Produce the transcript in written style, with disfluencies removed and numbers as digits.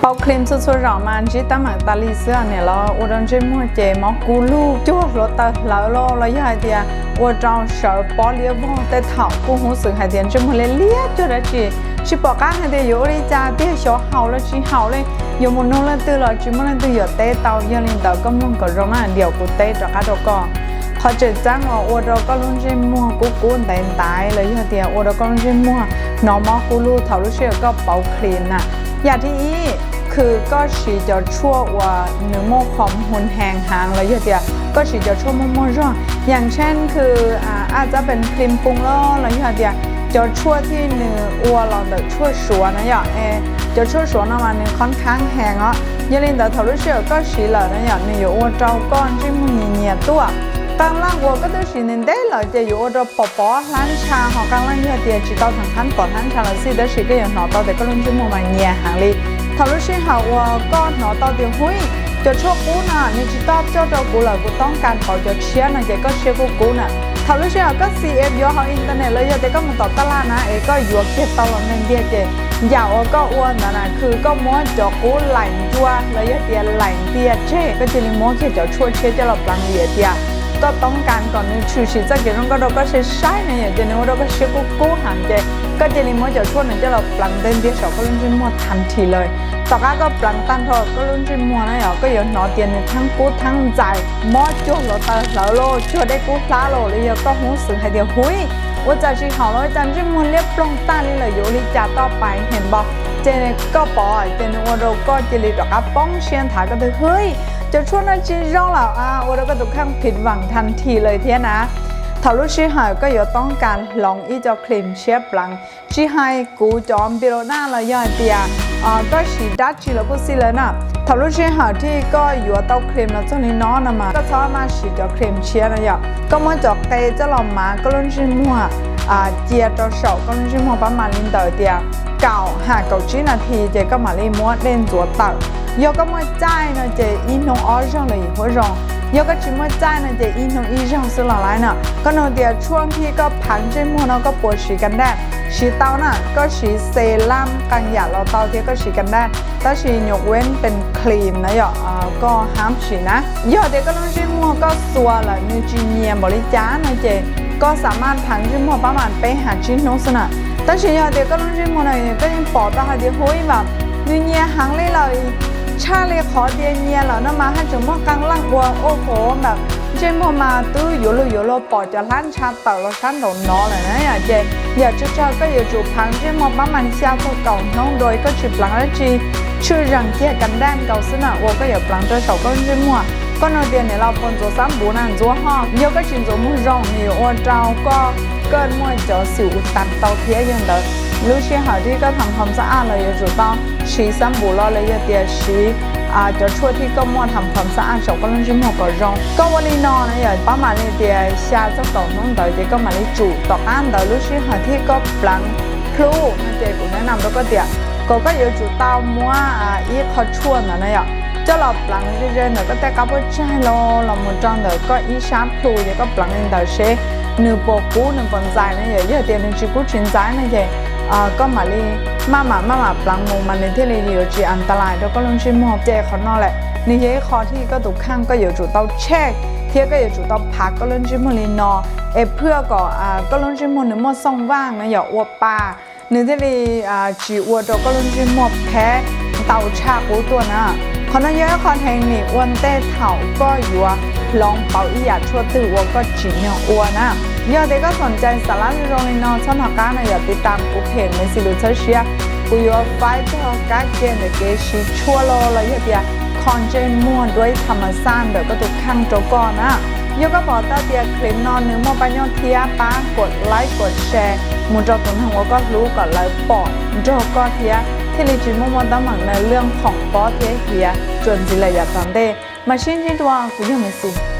bao klim su su rõ mà chỉ tắm mặt ta li xưa này lo u đông chơi mua chè mó cú lu chúa lo ta lỡ lo lo hai tia u trong sợ bỏ lia vô tay thảo cú hú sự hai tiền chơi mua lấy lia cho đã chỉ bỏ cá hai tia yếu đi cha tia số hậu là chỉ hậu lên yếu một nô lên từ là chỉ muốn lên từ yếu tay tàu yếu lên tàu có muốn có rong là điều của tay cho cá đồ cò họ chỉ trang là u đâu có luôn chơi mua cú tay tay lấy hai tia u đâu có luôn chơi mua nó mó cú lu thảo lúc xưa có bao klim nèอย่างที่คือก็สีจะชั่วว่าเนื้อโม่ของหุ่นแหงหางเลยเดียวก็สีจะชั่วโม่ร่างอย่างเช่นคืออาจจะเป็นครีมปรุงรสเลยเดียวจะชั่วที่เนื้อวัวเราแต่ชั่วสัวนะจะชั่วสัวนะมันค่อนข้างแหงยันลินแต่ทะลุเชือกก็สีเหล่านั้นอยู่วัวเจ้าก้อนที่มันเหนียวตัวกลางล่างวัวก็ต้องสีนินได้เลยจะอยู่เราปอล้านชาหอกลางล่างเดียวจีต้าทางขั้นปอดท่านชาละสิได้สีก็อย่างหนอตอแต่ก็ลุ่มชิ้นมัวมาเหนียวหางเลยทะลุเชือกวัวก็หนอตอเดียวหุ้ยจะชั่วกูน่ะนี่จีต้าเจ้าเรากูเลยกูต้องการเขาจะเชียร์นะจะก็เชียร์กูน่ะทะลุเชือกก็ CF ย่อเขาอินเทอร์เน็ตเลยจะก็มาต่อตลาดนะก็อยู่เก็บตลอดเงินเดียเจอย่าก็อ้วนนะคือก็ม้วนจอกูไหลจัวเลยเดียไหลเดียเช่ก็จะลิม้วนแค่จะชั่วเชี่ยจะหลับหลังเดียเดียก็ต้องการก่อนนึงชูชีจะเกี่ยวกับเราก็ใช้เนี่ยอย่างเช่นเราก็เชื่อกู้หางเจก็จะลิม้วนจะชั่วเนี่ยจะหลับหลังเดินเดียสองก็ลุ้นจิ้มม้วนทันทีเลยต่อการก็ปลังตันทอก็ลุ้นจิ้มม้วนนะก็อย่างหนอเตียนทั้งกู้ทั้งใจม้วนจุ่มเราตาเราโลชั่วได้กู้พลาโลเลยก็หูสึงให้เดียวหุ้ยว่าจะชีเขาเลยจันจิ้มม้วนเรียบปลงตาเลยเลยอยู่ลิจ่าต่อไปเห็นบอกเจนก็ปล่อยเจนว่าเราก็จะลิดอกป้องเชียนถ่ายก็เลยเฮ้ยจะช่วยนั่นจีร้องแล้วว่าเราก็ถูกข้างผิดหวังทันทีเลยเทียนะทารุชีหายก็อย่าต้องการลองอีจอครีมเชียบหลังชีหายกูจอมบิโรน่าเลยย่อยเตียก็ฉีดดัชชีแล้วก็สิเลยนะทารุชีหายที่ก็อยู่เต้าครีมแล้วเจ้านี้น้องนะมาก็ชอบมาฉีดจอครีมเชียนะอย่าก็มาจอกเตะเจ้าหล่อมาก็ลุ้นชิมัวเจียจอเสาก็ลุ้นชิมัวประมาณลินเตอร์เตียเก่า9 นาทีเจก็มาลีมัวเล่นตัวเต่ายก็มาจ่ายนะเจอินน้องอ้อจังเลยหัวรองยก็ชิมว่าจ่ายนะเจอินน้องอีจังสุดหล่อไรน่ะก็นเดียช่วงที่ก็พังใจมัวเราก็ปวดฉีกันได้ฉีเต้าน่ะก็ฉีเซรั่มกันหยาดเราเต้าที่ก็ฉีกันได้แต่ฉียกเว้นเป็นครีมนะก็ห้ามฉีนะเด็กก็ต้องใช้มัวก็สัวละนิวจีเนียบริจาคนะเจก็สามารถพังใจมัวประมาณไปหาชิ้นน้องสนะแต่ฉีเด็กก็ต้องใช้มัวนะก็ยังปอดตาเดียวหุ้ยแบบนิวเนียหางเลยเลยชาเลยขอเดียเนียแล้วนะมาให้จุ่มกลางล่างวัวโอ้โหแบบเจมมาตู้อยู่โลปอจะล้านชาเต่าเราชั้นโดนน้อเลยนะอย่าจุดเจ้าก็อย่าจุดพังเจมบ้ามันเสียตัวเก่าน้องโดยก็จุดหลังแล้วจีชื่อรังเกียกันแดนเก่าสนะวัวก็อย่าหลังตัวเสาก็เจมัวก็นเดียเนี่ยเราคนตัวซ้ำบูนันตัวห้องเยอะก็จินตัวมือรองนี่วัวเจ้าก็เกินมวยเจ้าสิวตันเตาเทียยังเดินลูกเชี่ยหาที่ก็ทำความสะอาดเลยอย่าจุดต้องชีซ้ำบูรอเลยอย่าเดียชีจะช่วยที่ก็มั่วทำความสะอาดเสาก็ลุ้นจิ้มหัวก็ร้องก็วันนี้นอนนะอย่าป้ามาเลยเดียชาเจ้าเก่าน้องเต๋อเดียก็มาเลยจุต่ออันเต๋อลูกเชี่ยหาที่ก็ปลังพลูนั่นเดียกูแนะนำแล้วก็เดียก็อย่าจุดเตามั่วอีเขาช่วยนะอย่าเจ้าเราปลังเรื่อยๆเนอะก็แต่กับว่าใช่เราหมดจังเนอะก็อีชาพลูเดียก็ปลังเองเต๋อเช่หนึ่งปกูหนึ่งปนใจนะอย่าเยอะเดียหนึ่งชิกุชินใจนะอย่าก็มาลีมาปลังมุมมันในที่เลยอยู่จีอันตรายแล้วก็ลงชิมอบเจเขานอแหละนี่ยัยคอที่ก็ตุกข้างก็อยู่จุดเตาเช็คเที่ยก็อยู่จุดเตาพักก็ลงชิมลีนอเพื่อก็ลงชิมหนึ่งมอส่องว่างนะอย่าอวบปลาหนึ่งที่เลยจีอวดก็ลงชิมอบแพ้เตาชากูตัวนะเขานยัยคอแทงนี่วันเต้เถาก็อยู่ลองเป่าอีหยาชั่วตื่นวัวก็จีเนี่ยอ้วนนะอย่าเด็กก็สนใจสาระที่โรงเรียนช่องทางการอย่าติดตามกูเพจในสิลูเชอร์เชียกูยอมไฟที่เขาการเกณฑ์ในเกชีชั่วโลเลยอย่าเดียคอนเจนม้วนด้วยธรรมชาติเดี๋ยวก็ถูกข้างโจก่อนนะอย่าก็บอกตาเดียคลิปนอนหนึ่งโมปัญญาเทียป้ากดไลค์กดแชร์มุจจตุนหัวก็รู้ก่อนเลยปอดโจก็เทียที่ลิจิโมโมตั้งหมังในเรื่องของปอเทียจนจิเลยอย่าตอนเดมาชิ้นที่ตัวกูยังไม่สิ